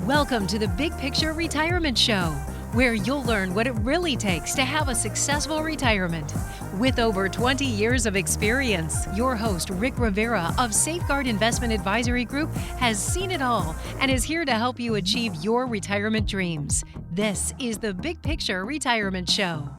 Welcome to the Big Picture Retirement Show, where you'll learn what it really takes to have a successful retirement. With over 20 years of experience, your host, Rick Rivera of Safeguard Investment Advisory Group, has seen it all and is here to help you achieve your retirement dreams. This is the Big Picture Retirement Show.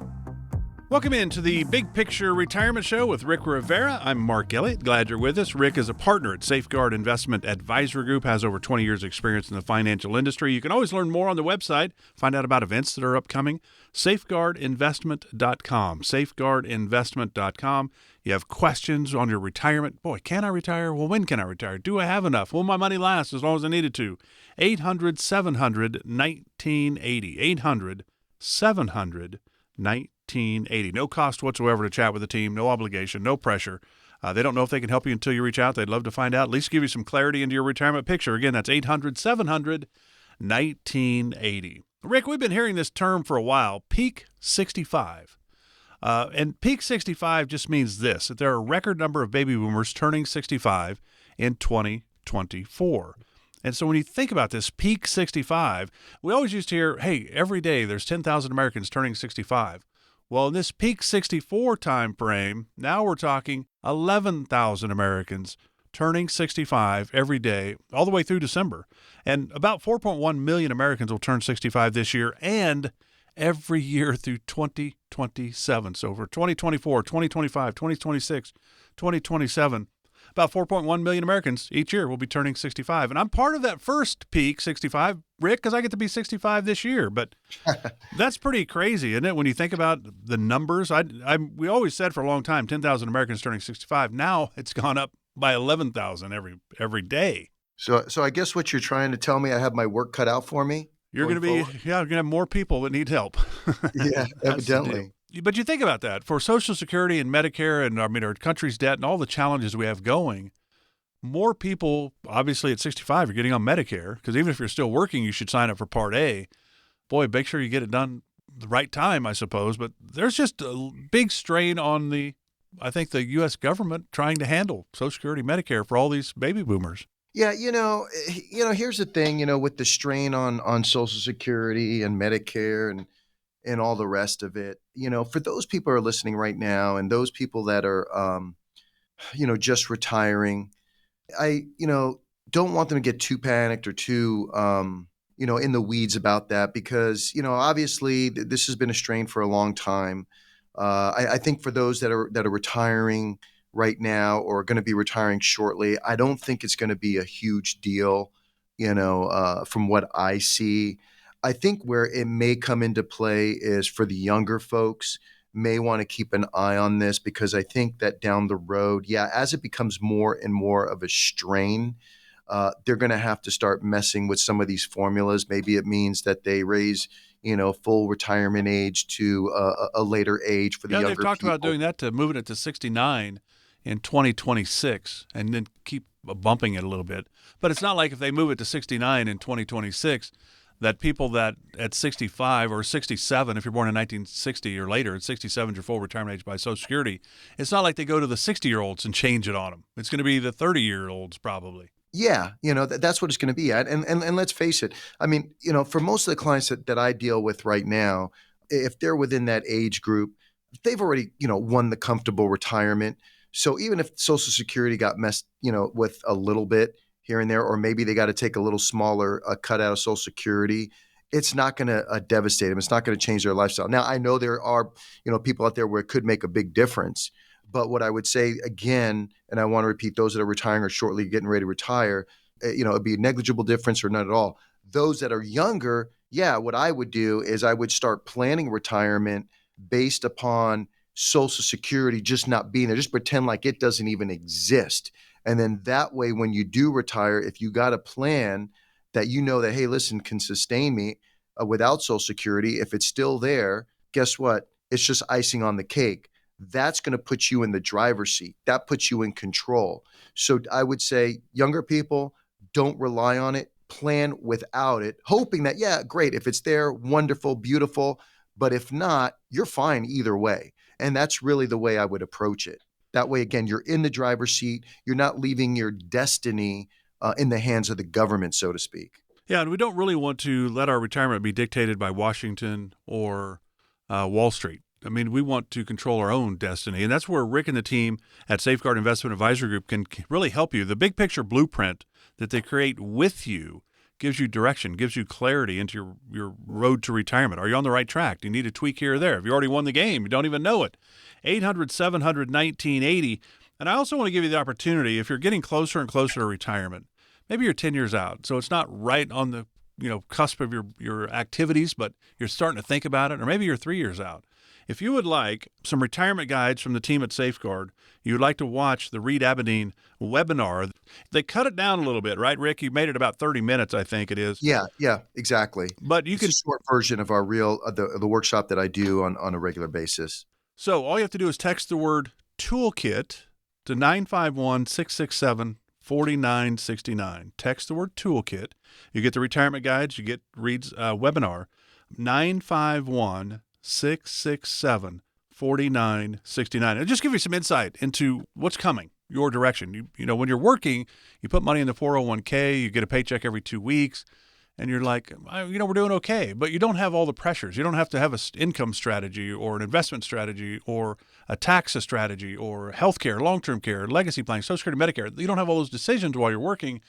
Welcome into the Big Picture Retirement Show with Rick Rivera. I'm Mark Elliott. Glad you're with us. Rick is a partner at Safeguard Investment Advisory Group, has over 20 years experience in the financial industry. You can always learn more on the website, find out about events that are upcoming, safeguardinvestment.com, safeguardinvestment.com. You have questions on your retirement. Boy, can I retire? Well, when can I retire? Do I have enough? Will my money last as long as I need it to? 800-700-1980, 800-700-1980. No cost whatsoever to chat with the team, no obligation, no pressure. They don't know if they can help you until you reach out. They'd love to find out, at least give you some clarity into your retirement picture. Again, that's 800-700-1980. Rick, we've been hearing this term for a while, peak 65. And peak 65 just means this, that there are a record number of baby boomers turning 65 in 2024. And so when you think about this peak 65, we always used to hear, hey, every day there's 10,000 Americans turning 65. Well, in this peak 64 time frame, now we're talking 11,000 Americans turning 65 every day, all the way through December. And about 4.1 million Americans will turn 65 this year and every year through 2027. So for 2024, 2025, 2026, 2027, about 4.1 million Americans each year will be turning 65. And I'm part of that first peak 65, Rick, because I get to be 65 this year. But that's pretty crazy, isn't it? When you think about the numbers, we always said for a long time, 10,000 Americans turning 65. Now it's gone up by 11,000 every day. So I guess what you're trying to tell me, I have my work cut out for me? You're going to have more people that need help. Yeah, evidently. But you think about that. For Social Security and Medicare and our country's debt and all the challenges we have going, more people, obviously at 65, are getting on Medicare, because even if you're still working, you should sign up for Part A. Boy, make sure you get it done the right time, I suppose. But there's just a big strain on the U.S. government trying to handle Social Security, Medicare for all these baby boomers. Yeah, here's the thing, with the strain on Social Security and Medicare and all the rest of it, for those people who are listening right now and those people that are, just retiring, I don't want them to get too panicked or too, in the weeds about that because, obviously this has been a strain for a long time. I think for those that are retiring right now or going to be retiring shortly, I don't think it's going to be a huge deal, from what I see. I think where it may come into play is for the younger folks may want to keep an eye on this because I think that down the road, as it becomes more and more of a strain, they're going to have to start messing with some of these formulas. Maybe it means that they raise, full retirement age to a later age for the younger people. They've talked about doing that, to moving it to 69 in 2026 and then keep bumping it a little bit. But it's not like if they move it to 69 in 2026, that people that at 65 or 67, if you're born in 1960 or later, at 67 is your full retirement age by Social Security, it's not like they go to the 60-year-olds and change it on them. It's going to be the 30-year-olds probably. Yeah, that's what it's going to be at. And let's face it. I mean, for most of the clients that I deal with right now, if they're within that age group, they've already, won the comfortable retirement. So even if Social Security got messed, with a little bit here and there, or maybe they got to take a little smaller cut out of Social Security, it's not going to devastate them. It's not going to change their lifestyle. Now, I know there are, people out there where it could make a big difference. But what I would say again, and I want to repeat, those that are retiring or shortly getting ready to retire, it'd be a negligible difference or not at all. Those that are younger, what I would do is I would start planning retirement based upon Social Security just not being there. Just pretend like it doesn't even exist. And then that way, when you do retire, if you got a plan that that, hey, listen, can sustain me without Social Security, if it's still there, guess what? It's just icing on the cake. That's going to put you in the driver's seat. That puts you in control. So I would say younger people, don't rely on it. Plan without it, hoping that, great. If it's there, wonderful, beautiful. But if not, you're fine either way. And that's really the way I would approach it. That way, again, you're in the driver's seat. You're not leaving your destiny in the hands of the government, so to speak. Yeah, and we don't really want to let our retirement be dictated by Washington or Wall Street. I mean, we want to control our own destiny, and that's where Rick and the team at Safeguard Investment Advisory Group can really help you. The big picture blueprint that they create with you gives you direction, gives you clarity into your road to retirement. Are you on the right track? Do you need a tweak here or there? Have you already won the game? You don't even know it. 800-700-1980. And I also want to give you the opportunity, if you're getting closer and closer to retirement, maybe you're 10 years out, so it's not right on the cusp of your activities, but you're starting to think about it, or maybe you're 3 years out. If you would like some retirement guides from the team at Safeguard, you'd like to watch the Reed Aberdeen webinar. They cut it down a little bit, right, Rick? You made it about 30 minutes, I think it is. Yeah, exactly. But it's a short version of our the workshop that I do on a regular basis. So all you have to do is text the word toolkit to 951-667-4969. Text the word toolkit. You get the retirement guides. You get Reed's webinar. 951-667-4969. It'll just give you some insight into what's coming, your direction. When you're working, you put money in the 401k, you get a paycheck every 2 weeks, and you're like, we're doing okay. But you don't have all the pressures. You don't have to have an income strategy or an investment strategy or a tax strategy or healthcare, long-term care, legacy planning, Social Security, Medicare. You don't have all those decisions while you're working.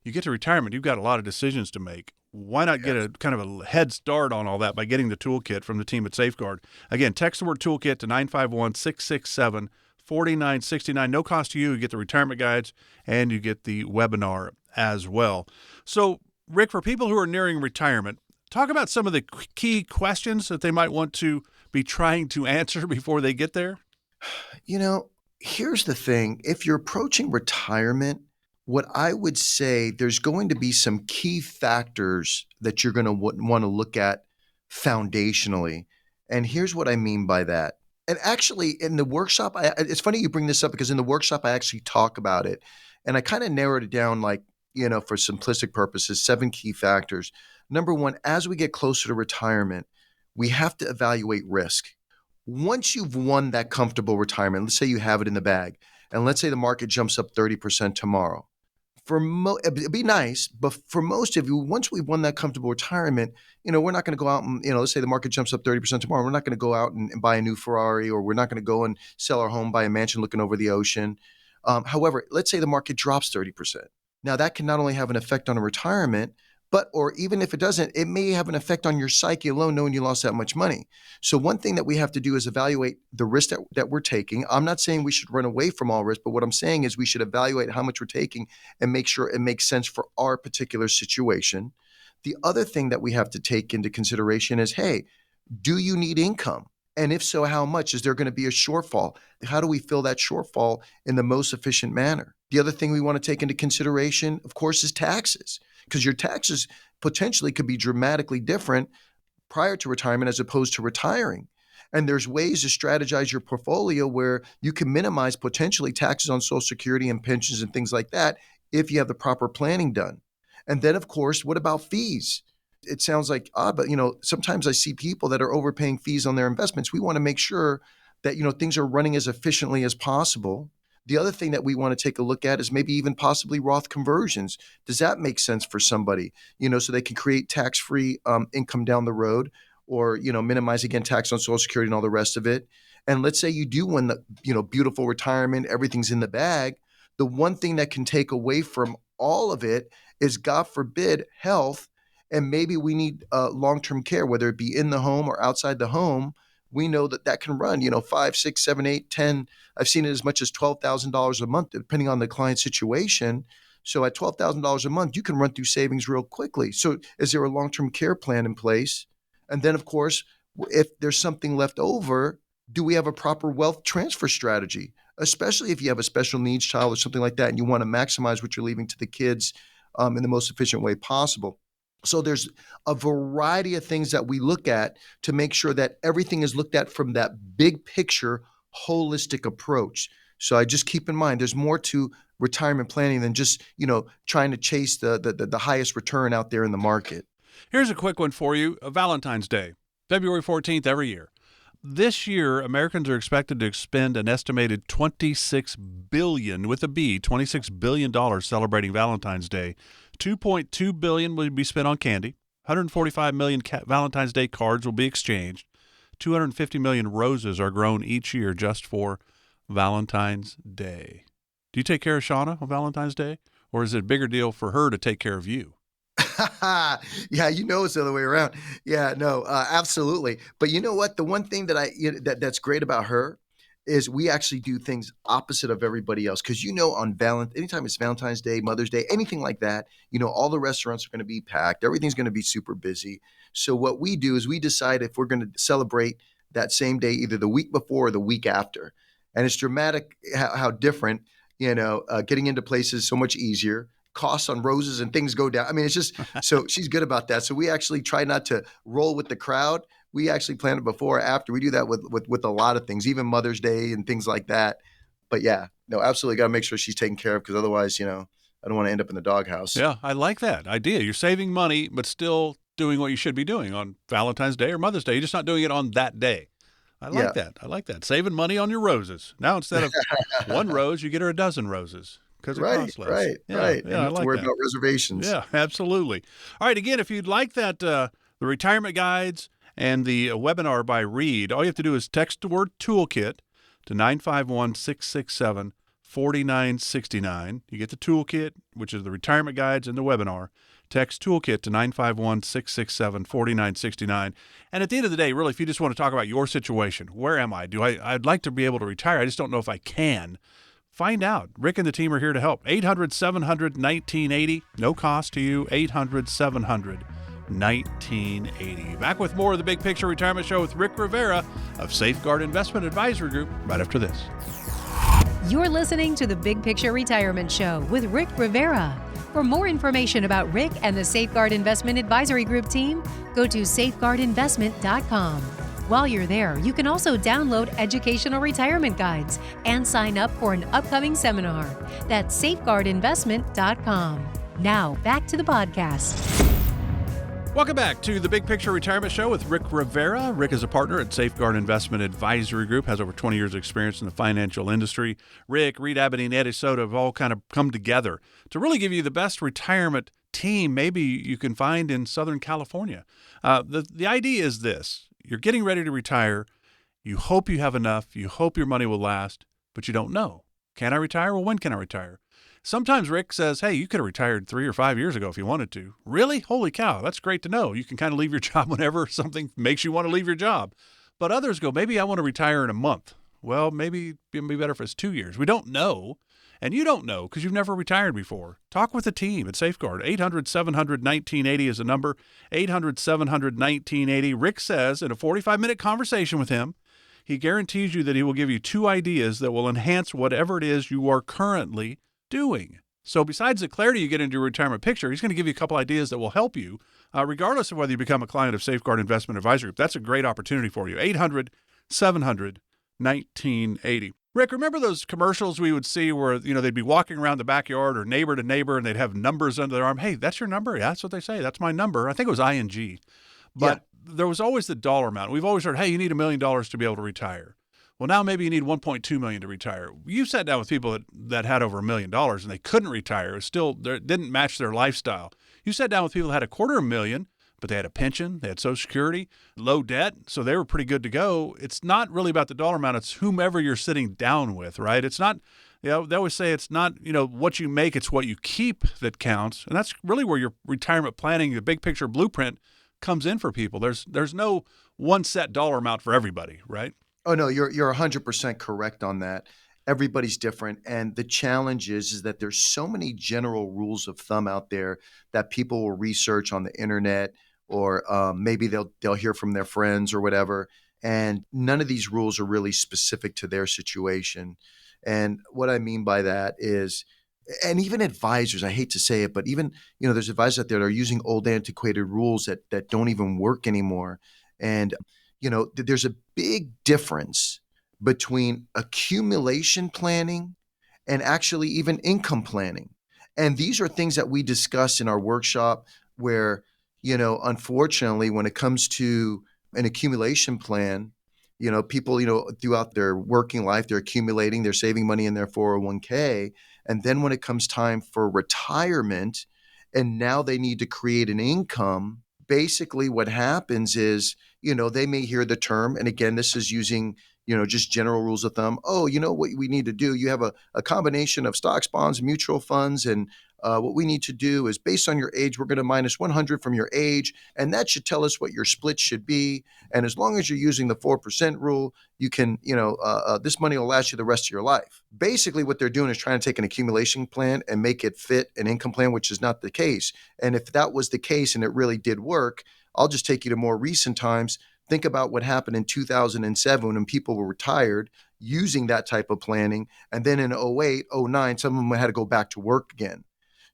You get to retirement, you've got a lot of decisions to make. Why not get a kind of a head start on all that by getting the toolkit from the team at Safeguard? Again, text the word toolkit to 951-667-4969. No cost to you. You get the retirement guides and you get the webinar as well. So, Rick, for people who are nearing retirement, talk about some of the key questions that they might want to be trying to answer before they get there. Here's the thing. If you're approaching retirement, what I would say, there's going to be some key factors that you're going to want to look at foundationally. And here's what I mean by that. And actually, in the workshop, it's funny you bring this up because in the workshop, I actually talk about it. And I kind of narrowed it down for simplistic purposes, 7 key factors. Number 1, as we get closer to retirement, we have to evaluate risk. Once you've won that comfortable retirement, let's say you have it in the bag, and let's say the market jumps up 30% tomorrow. It'd be nice, but for most of you, once we've won that comfortable retirement, we're not going to go out and, let's say the market jumps up 30% tomorrow. We're not going to go out and buy a new Ferrari, or we're not going to go and sell our home, buy a mansion looking over the ocean. However, let's say the market drops 30%. Now that can not only have an effect on a retirement, or even if it doesn't, it may have an effect on your psyche alone, knowing you lost that much money. So one thing that we have to do is evaluate the risk that we're taking. I'm not saying we should run away from all risk, but what I'm saying is we should evaluate how much we're taking and make sure it makes sense for our particular situation. The other thing that we have to take into consideration is, hey, do you need income? And if so, how much? Is there going to be a shortfall? How do we fill that shortfall in the most efficient manner? The other thing we want to take into consideration, of course, is taxes, because your taxes potentially could be dramatically different prior to retirement as opposed to retiring. And there's ways to strategize your portfolio where you can minimize potentially taxes on Social Security and pensions and things like that if you have the proper planning done. And then, of course, what about fees? It sounds like odd, but sometimes I see people that are overpaying fees on their investments. We want to make sure that things are running as efficiently as possible. The other thing that we want to take a look at is maybe even possibly Roth conversions. Does that make sense for somebody? So they can create tax-free income down the road, or minimize again tax on Social Security and all the rest of it. And let's say you do win the beautiful retirement, everything's in the bag. The one thing that can take away from all of it is, God forbid, health. And maybe we need long-term care, whether it be in the home or outside the home. We know that can run, 5, 6, 7, 8, 10. I've seen it as much as $12,000 a month, depending on the client situation. So at $12,000 a month, you can run through savings real quickly. So is there a long-term care plan in place? And then, of course, if there's something left over, do we have a proper wealth transfer strategy? Especially if you have a special needs child or something like that, and you want to maximize what you're leaving to the kids in the most efficient way possible. So there's a variety of things that we look at to make sure that everything is looked at from that big picture, holistic approach. So I just keep in mind, there's more to retirement planning than just, trying to chase the highest return out there in the market. Here's a quick one for you. Valentine's Day, February 14th every year. This year, Americans are expected to spend an estimated $26 billion celebrating Valentine's Day $2.2 billion will be spent on candy. 145 million Valentine's Day cards will be exchanged. 250 million roses are grown each year just for Valentine's Day. Do you take care of Shauna on Valentine's Day? Or is it a bigger deal for her to take care of you? Yeah, it's the other way around. Yeah, no, absolutely. But you know what? The one thing that that's great about her is we actually do things opposite of everybody else. Because on anytime it's Valentine's Day, Mother's Day, anything like that, all the restaurants are going to be packed. Everything's going to be super busy. So what we do is we decide if we're going to celebrate that same day, either the week before or the week after. And it's dramatic how different, getting into places so much easier. Costs on roses and things go down. I mean, it's just, so she's good about that. So we actually try not to roll with the crowd. We actually plan it before or after. We do that with a lot of things, even Mother's Day and things like that. But yeah, no, absolutely got to make sure she's taken care of, because otherwise, I don't want to end up in the doghouse. Yeah, I like that idea. You're saving money, but still doing what you should be doing on Valentine's Day or Mother's Day. You're just not doing it on that day. I like that. I like that. Saving money on your roses. Now, instead of one rose, you get her a dozen roses. Because it costs less. Right. Yeah, I like worry that. about reservations. Yeah, absolutely. All right, again, if you'd like that, the retirement guides and the webinar by Reed, all you have to do is text the word toolkit to 951-667-4969. You get the toolkit, which is the retirement guides and the webinar. Text toolkit to 951-667-4969. And at the end of the day, really, if you just want to talk about your situation, where am I? I'd like to be able to retire. I just don't know if I can. Find out. Rick and the team are here to help. 800-700-1980. No cost to you. 800-700-1980. Back with more of the Big Picture Retirement Show with Rick Rivera of Safeguard Investment Advisory Group right after this. You're listening to the Big Picture Retirement Show with Rick Rivera. For more information about Rick and the Safeguard Investment Advisory Group team, go to safeguardinvestment.com. While you're there, you can also download educational retirement guides and sign up for an upcoming seminar. That's safeguardinvestment.com. Now, back to the podcast. Welcome back to the Big Picture Retirement Show with Rick Rivera. Rick is a partner at Safeguard Investment Advisory Group, has over 20 years of experience in the financial industry. Rick, Reed Abney, and Eddie Soto have all kind of come together to really give you the best retirement team maybe you can find in Southern California. The idea is this. You're getting ready to retire. You hope you have enough. You hope your money will last, but you don't know. Can I retire? Well, when can I retire? Sometimes Rick says, hey, you could have retired 3 or 5 years ago if you wanted to. Really? Holy cow, that's great to know. You can kind of leave your job whenever something makes you want to leave your job. But others go, maybe I want to retire in a month. Well, maybe it'd be better if it's 2 years. We don't know. And you don't know because you've never retired before. Talk with the team at Safeguard. 800-700-1980 is the number. 800-700-1980. Rick says in a 45-minute conversation with him, he guarantees you that he will give you 2 ideas that will enhance whatever it is you are currently doing. So besides the clarity you get into your retirement picture, he's going to give you a couple ideas that will help you, regardless of whether you become a client of Safeguard Investment Advisory Group. That's a great opportunity for you. 800-700-1980. Rick, remember those commercials we would see where, they'd be walking around the backyard or neighbor to neighbor and they'd have numbers under their arm? Hey, that's your number? Yeah, that's what they say. That's my number. I think it was ING. But there was always the dollar amount. We've always heard, hey, you need $1 million to be able to retire. Well, now maybe you need $1.2 million to retire. You sat down with people that had over $1 million and they couldn't retire. It didn't match their lifestyle. You sat down with people that had $250,000, but they had a pension, they had Social Security, low debt, so they were pretty good to go. It's not really about the dollar amount. It's whomever you're sitting down with, right? It's not, they always say it's not, what you make, it's what you keep that counts. And that's really where your retirement planning, the big picture blueprint comes in for people. There's no one set dollar amount for everybody, right? Oh, no, you're 100% correct on that. Everybody's different. And the challenge is that there's so many general rules of thumb out there that people will research on the internet, or maybe they'll hear from their friends or whatever. And none of these rules are really specific to their situation. And what I mean by that is, and even advisors, I hate to say it, but even, there's advisors out there that are using old antiquated rules that don't even work anymore. And, there's a big difference between accumulation planning and actually even income planning. And these are things that we discuss in our workshop where, unfortunately, when it comes to an accumulation plan, people, throughout their working life, they're accumulating, they're saving money in their 401k. And then when it comes time for retirement, and now they need to create an income, basically what happens is, they may hear the term, and again, this is using, just general rules of thumb. Oh, what we need to do? You have a combination of stocks, bonds, mutual funds, and what we need to do is based on your age, we're going to minus 100 from your age, and that should tell us what your split should be. And as long as you're using the 4% rule, you can, this money will last you the rest of your life. Basically, what they're doing is trying to take an accumulation plan and make it fit an income plan, which is not the case. And if that was the case and it really did work, I'll just take you to more recent times. Think about what happened in 2007 when people were retired using that type of planning. And then in 08, 09, some of them had to go back to work again.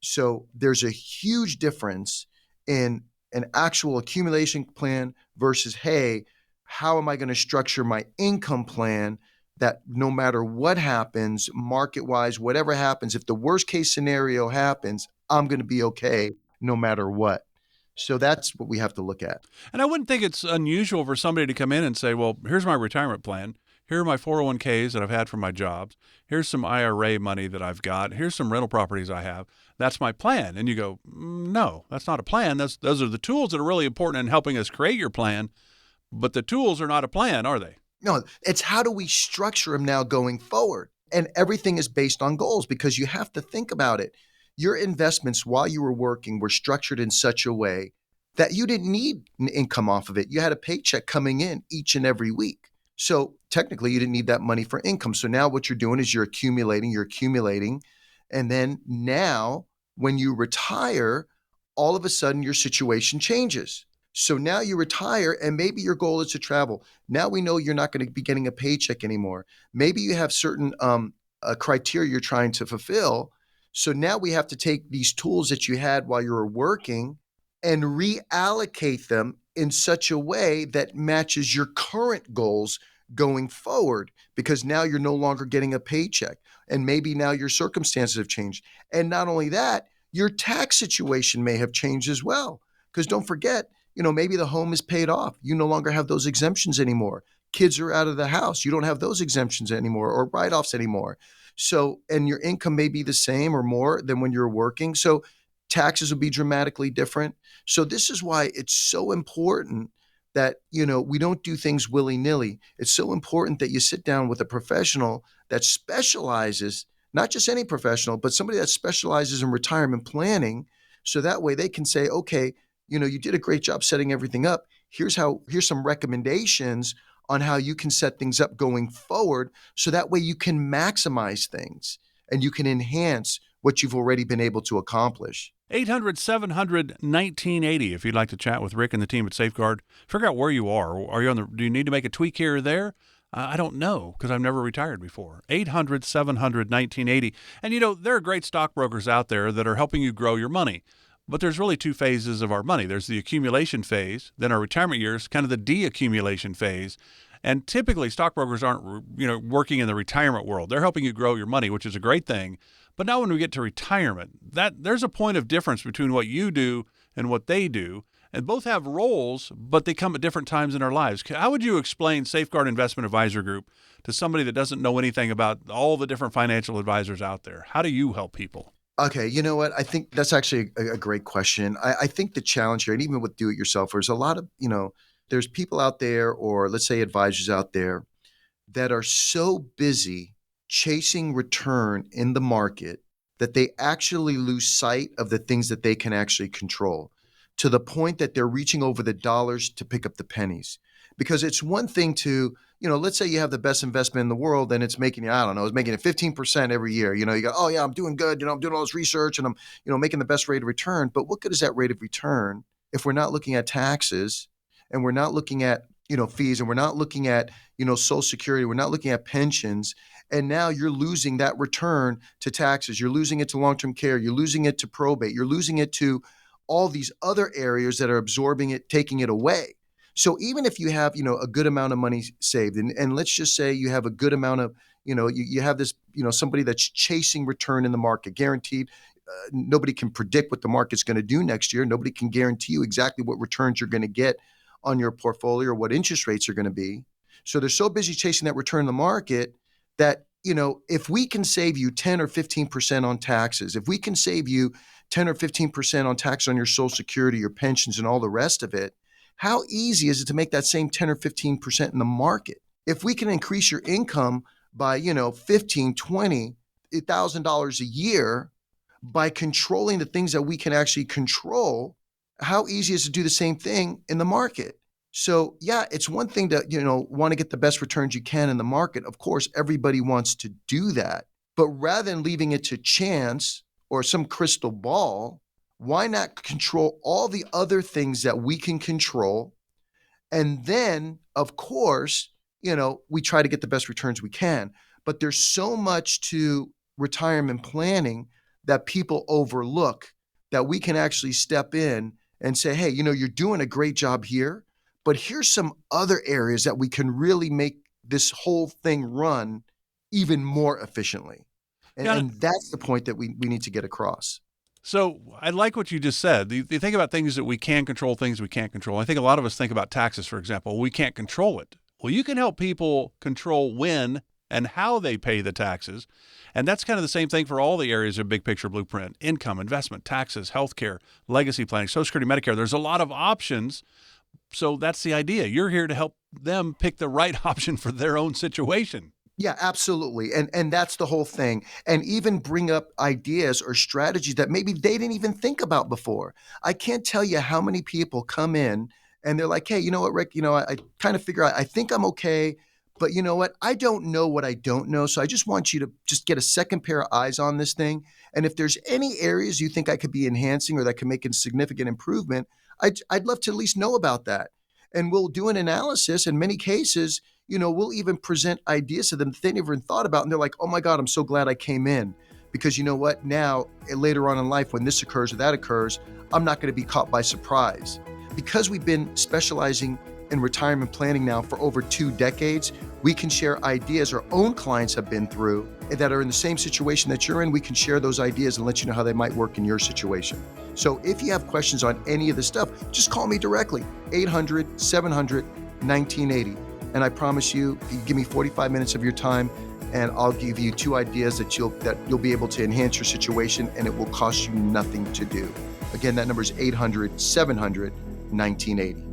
So there's a huge difference in an actual accumulation plan versus, hey, how am I going to structure my income plan that no matter what happens, market-wise, whatever happens, if the worst case scenario happens, I'm going to be okay no matter what. So that's what we have to look at. And I wouldn't think it's unusual for somebody to come in and say, well, here's my retirement plan. Here are my 401ks that I've had from my jobs. Here's some IRA money that I've got. Here's some rental properties I have. That's my plan. And you go, no, that's not a plan. Those are the tools that are really important in helping us create your plan. But the tools are not a plan, are they? No, it's how do we structure them now going forward? And everything is based on goals, because you have to think about it. Your investments while you were working were structured in such a way that you didn't need an income off of it. You had a paycheck coming in each and every week. So technically you didn't need that money for income. So now what you're doing is you're accumulating. And then now when you retire, all of a sudden your situation changes. So now you retire and maybe your goal is to travel. Now we know you're not going to be getting a paycheck anymore. Maybe you have certain criteria you're trying to fulfill. So now we have to take these tools that you had while you were working and reallocate them in such a way that matches your current goals going forward, because now you're no longer getting a paycheck. And maybe now your circumstances have changed. And not only that, your tax situation may have changed as well. Because don't forget, maybe the home is paid off. You no longer have those exemptions anymore. Kids are out of the house. You don't have those exemptions anymore or write-offs anymore. So, and your income may be the same or more than when you're working. So taxes will be dramatically different. So this is why it's so important that, we don't do things willy-nilly. It's so important that you sit down with a professional that specializes, not just any professional, but somebody that specializes in retirement planning. So that way they can say, okay, you did a great job setting everything up. Here's some recommendations on how you can set things up going forward. So that way you can maximize things and you can enhance what you've already been able to accomplish. 800-700-1980 if you'd like to chat with Rick and the team at Safeguard. Figure out where you are. Do you need to make a tweak here or there? I don't know, because I've never retired before. 800-700-1980. And there are great stockbrokers out there that are helping you grow your money. But there's really two phases of our money. There's the accumulation phase, then our retirement years, kind of the de-accumulation phase. And typically stockbrokers aren't, working in the retirement world. They're helping you grow your money, which is a great thing. But now when we get to retirement, there's a point of difference between what you do and what they do. And both have roles, but they come at different times in our lives. How would you explain Safeguard Investment Advisor Group to somebody that doesn't know anything about all the different financial advisors out there? How do you help people? Okay, you know what? I think that's actually a great question. I think the challenge here, and even with do-it-yourselfers, a lot of, there's people out there, or let's say advisors out there, that are so busy chasing return in the market that they actually lose sight of the things that they can actually control, to the point that they're reaching over the dollars to pick up the pennies. Because it's one thing to, let's say you have the best investment in the world and it's making you, it's making it 15% every year. You go, oh yeah, I'm doing good. I'm doing all this research and I'm, making the best rate of return. But what good is that rate of return if we're not looking at taxes and we're not looking at, fees, and we're not looking at, Social Security, we're not looking at pensions. And now you're losing that return to taxes. You're losing it to long-term care. You're losing it to probate. You're losing it to all these other areas that are absorbing it, taking it away. So even if you have, a good amount of money saved, and let's just say you have a good amount of, you have this, somebody that's chasing return in the market, guaranteed. Nobody can predict what the market's going to do next year. Nobody can guarantee you exactly what returns you're going to get on your portfolio or what interest rates are going to be. So they're so busy chasing that return in the market that, if we can save you 10 or 15% on taxes, if we can save you 10 or 15% on tax on your Social Security, your pensions, and all the rest of it, how easy is it to make that same 10 or 15% in the market? If we can increase your income by, $15,000, $20,000 a year by controlling the things that we can actually control, how easy is it to do the same thing in the market? So yeah, it's one thing to, want to get the best returns you can in the market. Of course, everybody wants to do that. But rather than leaving it to chance or some crystal ball, why not control all the other things that we can control? And then, of course, we try to get the best returns we can. But there's so much to retirement planning that people overlook that we can actually step in and say, hey, you're doing a great job here, but here's some other areas that we can really make this whole thing run even more efficiently. And that's the point that we need to get across. So I like what you just said. You think about things that we can control, things we can't control. I think a lot of us think about taxes, for example. We can't control it. Well, you can help people control when and how they pay the taxes. And that's kind of the same thing for all the areas of Big Picture Blueprint: income, investment, taxes, healthcare, legacy planning, Social Security, Medicare. There's a lot of options. So that's the idea. You're here to help them pick the right option for their own situation. Yeah, absolutely. And that's the whole thing. And even bring up ideas or strategies that maybe they didn't even think about before. I can't tell you how many people come in and they're like, hey, you know what, Rick, I kind of figure out, I think I'm okay, but you know what? I don't know what I don't know. So I just want you to just get a second pair of eyes on this thing. And if there's any areas you think I could be enhancing or that can make a significant improvement, I'd love to at least know about that. And we'll do an analysis. In many cases, we'll even present ideas to them that they never even thought about. And they're like, oh my God, I'm so glad I came in. Because you know what? Now, later on in life, when this occurs or that occurs, I'm not going to be caught by surprise. Because we've been specializing in retirement planning now for over 2 decades, we can share ideas our own clients have been through that are in the same situation that you're in. We can share those ideas and let you know how they might work in your situation. So if you have questions on any of this stuff, just call me directly, 800-700-1980. And I promise you give me 45 minutes of your time and I'll give you 2 ideas that you'll be able to enhance your situation, and it will cost you nothing to do. Again, that number is 800-700-1980.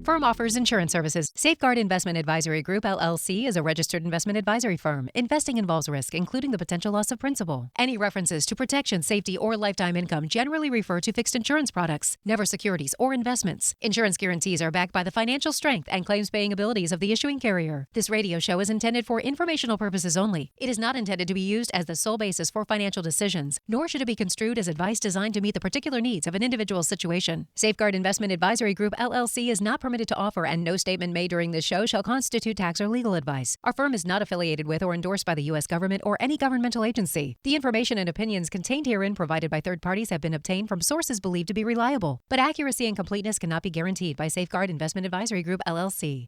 Firm offers insurance services. Safeguard Investment Advisory Group, LLC is a registered investment advisory firm. Investing involves risk, including the potential loss of principal. Any references to protection, safety, or lifetime income generally refer to fixed insurance products, never securities or investments. Insurance guarantees are backed by the financial strength and claims-paying abilities of the issuing carrier. This radio show is intended for informational purposes only. It is not intended to be used as the sole basis for financial decisions, nor should it be construed as advice designed to meet the particular needs of an individual's situation. Safeguard Investment Advisory Group, LLC is not permitted to offer, and no statement made during this show shall constitute tax or legal advice. Our firm is not affiliated with or endorsed by the U.S. government or any governmental agency. The information and opinions contained herein provided by third parties have been obtained from sources believed to be reliable, but accuracy and completeness cannot be guaranteed by Safeguard Investment Advisory Group, LLC.